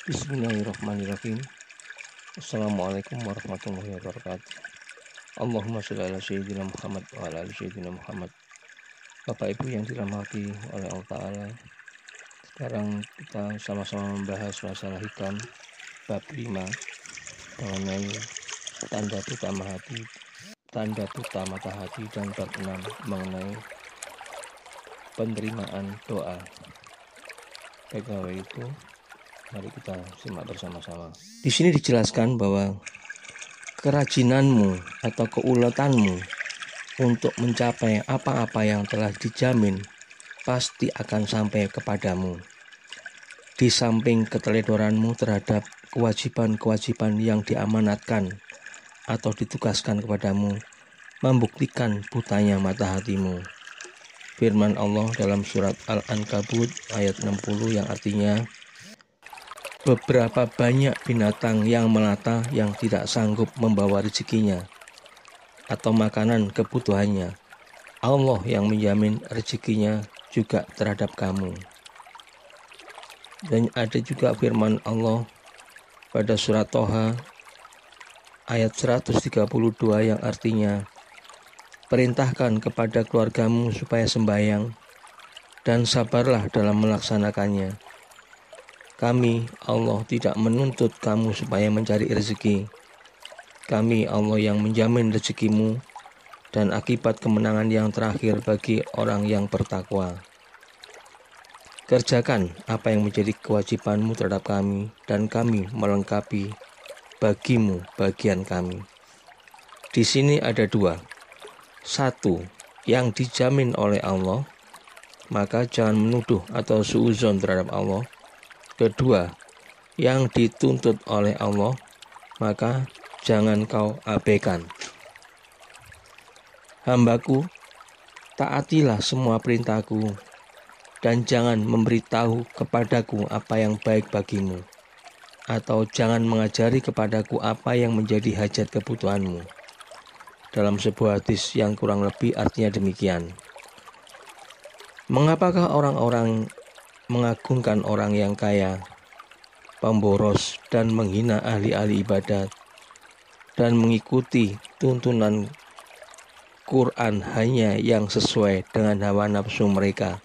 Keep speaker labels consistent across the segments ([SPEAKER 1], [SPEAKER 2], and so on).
[SPEAKER 1] Bismillahirrahmanirrahim. Assalamualaikum warahmatullahi wabarakatuh. Allahumma sholli ala sayyidina Muhammad wa ala ali sayyidina Muhammad. Bapak Ibu yang dirahmati oleh Allah Ta'ala, sekarang kita sama-sama membahas masalah hikam bab 5 mengenai tanda buta mata hati, dan bab 6 mengenai penerimaan doa. Baik, itu mari kita simak bersama-sama. Di sini dijelaskan bahwa kerajinanmu atau keuletanmu untuk mencapai apa-apa yang telah dijamin pasti akan sampai kepadamu. Di samping keteledoranmu terhadap kewajiban-kewajiban yang diamanatkan atau ditugaskan kepadamu, membuktikan butanya mata hatimu. Firman Allah dalam surat Al-Ankabut ayat 60 yang artinya, beberapa banyak binatang yang melata yang tidak sanggup membawa rezekinya atau makanan kebutuhannya. Allah yang menjamin rezekinya juga terhadap kamu. Dan ada juga firman Allah pada surat Toha ayat 132 yang artinya, perintahkan kepada keluargamu supaya sembahyang dan sabarlah dalam melaksanakannya. Kami, Allah, tidak menuntut kamu supaya mencari rezeki. Kami, Allah, yang menjamin rezekimu dan akibat kemenangan yang terakhir bagi orang yang bertakwa. Kerjakan apa yang menjadi kewajibanmu terhadap kami, dan kami melengkapi bagimu bagian kami. Di sini ada dua. Satu, yang dijamin oleh Allah, maka jangan menuduh atau suudzon terhadap Allah. Kedua, yang dituntut oleh Allah, maka jangan kau abaikan. Hambaku, taatilah semua perintahku, dan jangan memberitahu kepadaku apa yang baik bagimu, atau jangan mengajari kepadaku apa yang menjadi hajat kebutuhanmu. Dalam sebuah hadis yang kurang lebih artinya demikian. Mengapakah orang-orang mengagungkan orang yang kaya, pemboros, dan menghina ahli-ahli ibadat, dan mengikuti tuntunan Quran hanya yang sesuai dengan hawa nafsu mereka,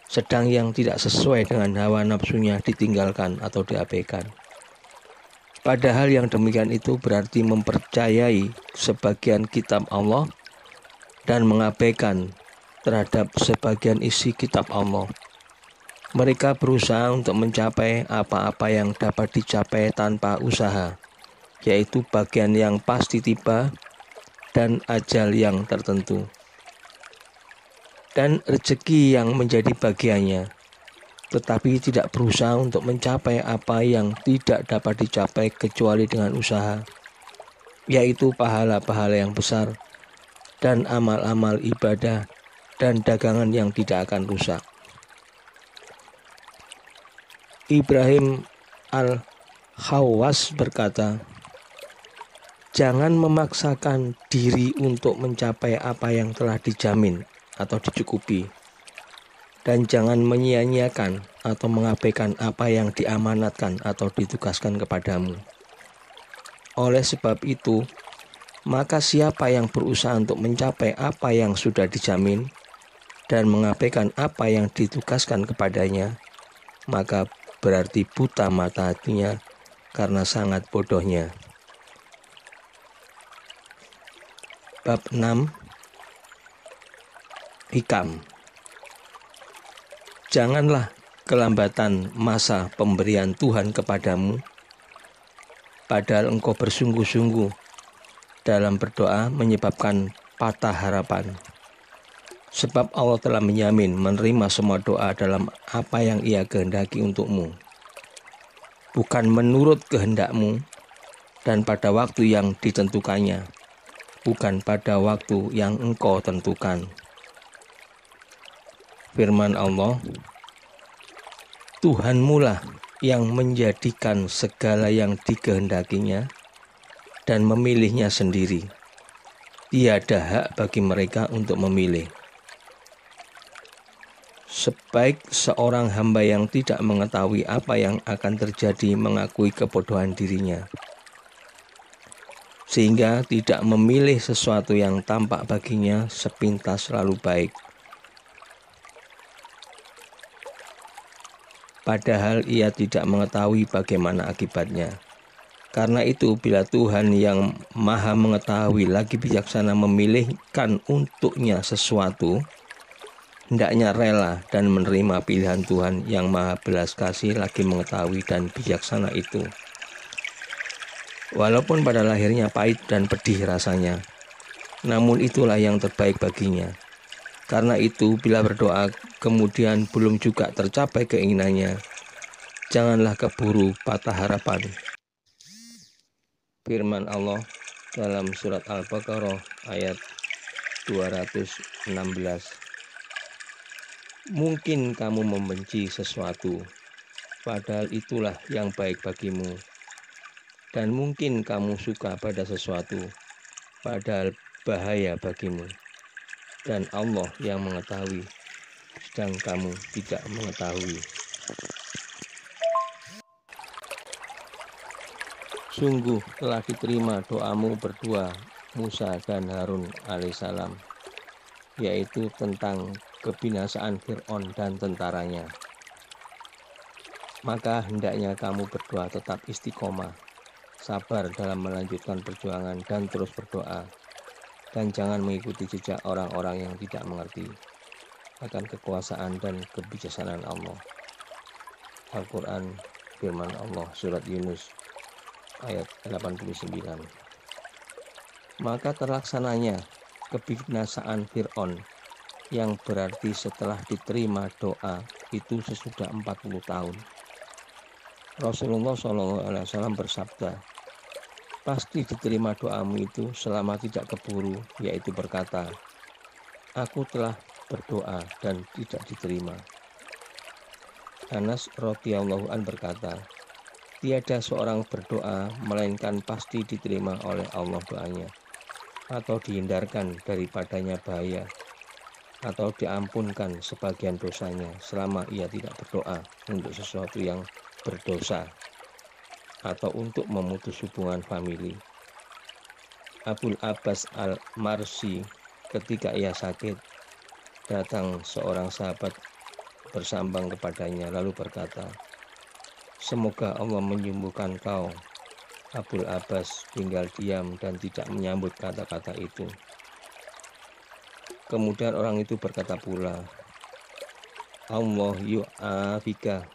[SPEAKER 1] sedang yang tidak sesuai dengan hawa nafsunya ditinggalkan atau diabaikan. Padahal yang demikian itu berarti mempercayai sebagian kitab Allah dan mengabaikan terhadap sebagian isi kitab Allah. Mereka berusaha untuk mencapai apa-apa yang dapat dicapai tanpa usaha, yaitu bagian yang pasti tiba dan ajal yang tertentu, dan rezeki yang menjadi bagiannya, tetapi tidak berusaha untuk mencapai apa yang tidak dapat dicapai kecuali dengan usaha, yaitu pahala-pahala yang besar dan amal-amal ibadah dan dagangan yang tidak akan rusak. Ibrahim Al-Khawwas berkata, jangan memaksakan diri untuk mencapai apa yang telah dijamin atau dicukupi, dan jangan menyia-nyiakan atau mengabaikan apa yang diamanatkan atau ditugaskan kepadamu. Oleh sebab itu, maka siapa yang berusaha untuk mencapai apa yang sudah dijamin dan mengabaikan apa yang ditugaskan kepadanya, maka berarti buta mata hatinya karena sangat bodohnya. Bab 6 Hikam. Janganlah kelambatan masa pemberian Tuhan kepadamu, padahal engkau bersungguh-sungguh dalam berdoa menyebabkan patah harapan. Sebab Allah telah menjamin menerima semua doa dalam apa yang Ia kehendaki untukmu, bukan menurut kehendakmu dan pada waktu yang ditentukannya, bukan pada waktu yang engkau tentukan. Firman Allah, Tuhanmulah yang menjadikan segala yang dikehendakinya dan memilihnya sendiri. Tiada hak bagi mereka untuk memilih. Sebaik seorang hamba yang tidak mengetahui apa yang akan terjadi mengakui kebodohan dirinya, sehingga tidak memilih sesuatu yang tampak baginya sepintas lalu baik. Padahal ia tidak mengetahui bagaimana akibatnya. Karena itu, bila Tuhan yang Maha Mengetahui lagi bijaksana memilihkan untuknya sesuatu, hendaknya rela dan menerima pilihan Tuhan yang Maha Belas Kasih lagi mengetahui dan bijaksana itu. Walaupun pada lahirnya pahit dan pedih rasanya, namun itulah yang terbaik baginya. Karena itu, bila berdoa kemudian belum juga tercapai keinginannya, janganlah keburu patah harapan. Firman Allah dalam surat Al-Baqarah ayat 216. Mungkin kamu membenci sesuatu, padahal itulah yang baik bagimu. Dan mungkin kamu suka pada sesuatu, padahal bahaya bagimu. Dan Allah yang mengetahui, sedang kamu tidak mengetahui. Sungguh telah diterima doamu berdua Musa dan Harun alaihissalam, yaitu tentang kebinasaan Fir'aun dan tentaranya. Maka hendaknya kamu berdoa tetap istiqomah, sabar dalam melanjutkan perjuangan dan terus berdoa, dan jangan mengikuti jejak orang-orang yang tidak mengerti akan kekuasaan dan kebijaksanaan Allah. Al-Quran, firman Allah, surat Yunus ayat 89. Maka terlaksananya kebinasaan Fir'aun, yang berarti setelah diterima doa itu sesudah 40 tahun. Rasulullah SAW bersabda, pasti diterima doamu itu selama tidak keburu, yaitu berkata, aku telah berdoa dan tidak diterima. Anas radhiyallahu an berkata, tiada seorang berdoa melainkan pasti diterima oleh Allah doanya, atau dihindarkan daripadanya bahaya, atau diampunkan sebagian dosanya selama ia tidak berdoa untuk sesuatu yang berdosa atau untuk memutus hubungan famili. Abul Abbas al-Marsi, ketika ia sakit, datang seorang sahabat bersambang kepadanya lalu berkata, semoga Allah menyembuhkan kau. Abul Abbas tinggal diam dan tidak menyambut kata-kata itu. Kemudian orang itu berkata pula, Allah yu'afika.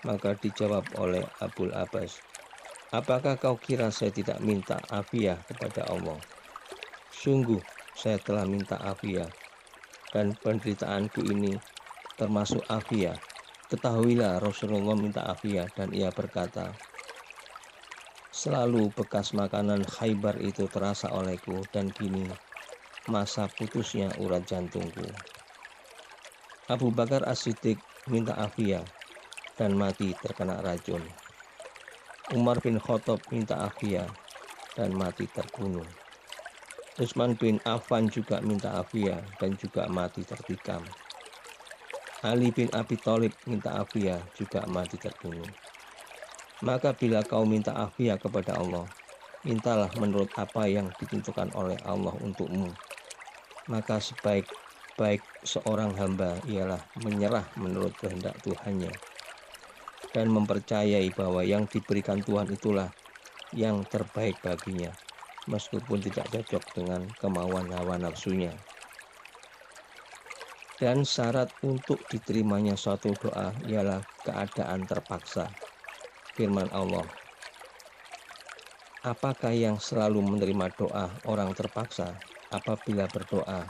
[SPEAKER 1] Maka dijawab oleh Abul Abbas, apakah kau kira saya tidak minta afiah kepada Allah? Sungguh saya telah minta afiah, dan penderitaanku ini termasuk afiah. Ketahuilah Rasulullah minta afiah, dan ia berkata, selalu bekas makanan Khaybar itu terasa olehku, dan kini masa putusnya urat jantungku. Abu Bakar As-Siddiq minta afiah dan mati terkena racun. Umar bin Khattab minta afiah dan mati terbunuh. Utsman bin Affan juga minta afiah dan juga mati tertikam. Ali bin Abi Thalib minta afiah juga mati terbunuh. Maka bila kau minta afiah kepada Allah, mintalah menurut apa yang ditentukan oleh Allah untukmu. Maka sebaik-baik seorang hamba ialah menyerah menurut kehendak Tuhannya dan mempercayai bahwa yang diberikan Tuhan itulah yang terbaik baginya, meskipun tidak cocok dengan kemauan hawa nafsunya. Dan syarat untuk diterimanya suatu doa ialah keadaan terpaksa. Firman Allah, apakah yang selalu menerima doa orang terpaksa? Apabila berdoa,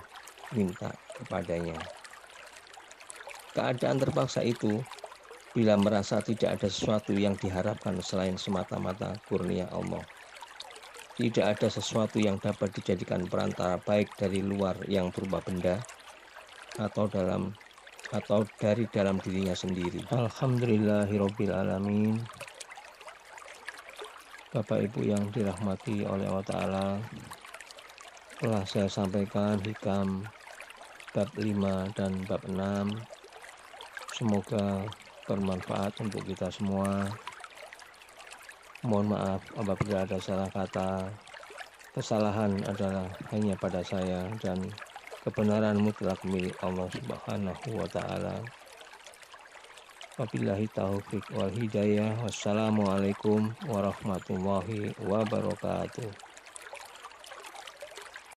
[SPEAKER 1] minta kepadanya. Keadaan terpaksa itu bila merasa tidak ada sesuatu yang diharapkan selain semata-mata kurnia Allah. Tidak ada sesuatu yang dapat dijadikan perantara baik dari luar yang berupa benda atau dari dalam dirinya sendiri. Alhamdulillahirabbil alamin. Bapak Ibu yang dirahmati oleh Allah Ta'ala, telah saya sampaikan hikam bab 5 dan bab 6 Semoga bermanfaat untuk kita semua. Mohon maaf apabila ada salah kata. Kesalahan adalah hanya pada saya dan kebenaran mutlak milik Allah Subhanahu wa Ta'ala. Wabillahi taufiq wal hidayah. Wassalamualaikum warahmatullahi wabarakatuh.